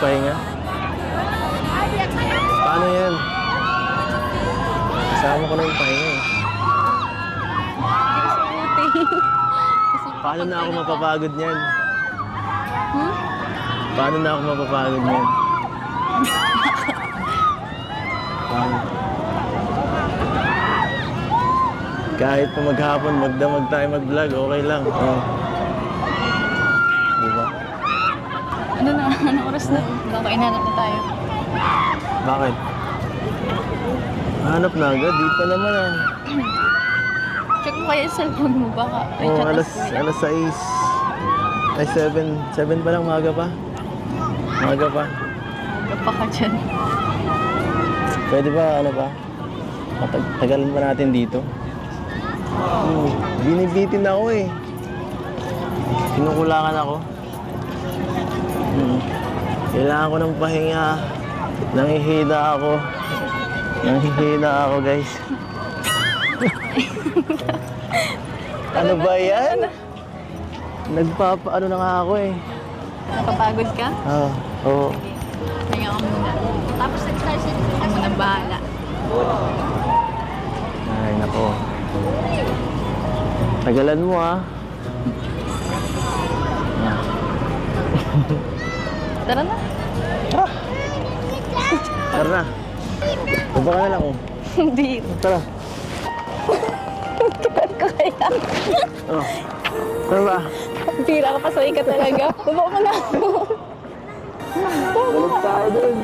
pahinga? Paano yan? Kasama ko na yung pahinga eh. Paano na ako mapapagod niyan? Paano na ako mapapagod niyan? Paano? Kahit pa maghapon, magdamag tayo mag-vlog, okay lang. Oh. Diba? Ano na? Anong oras na? Baka inanap na tayo. Bakit? Hanap na agad, di pa naman ah. Check mo kaya yung cellphone mo, baka. Ay, Oh, chat alas, us kuya. alas 6. Ay, 7 pa lang, maga pa. Maga pa. Gapa ka dyan. Pwede ba, ano ba? Tagalan pa natin dito? Binibitin ako eh. Kinukulangan ako. Kailangan ko ng pahinga. Nanghihina ako. Nanghihina ako, guys. Ano ba yan? Ano na nga ako eh. Napapagod ka? Oo. Oo. Kaya ka muna. Tapos nag-start ako muna bahala. Ay, nako. Tagalan mo ah. Tara na. Tara na. Baba ka na lang oh. Hindi. Tara. Tukan ko kaya. Oh. Tara ba? Pira ka, pasaway ka talaga. Baba mo na ako. Balik tayo dun.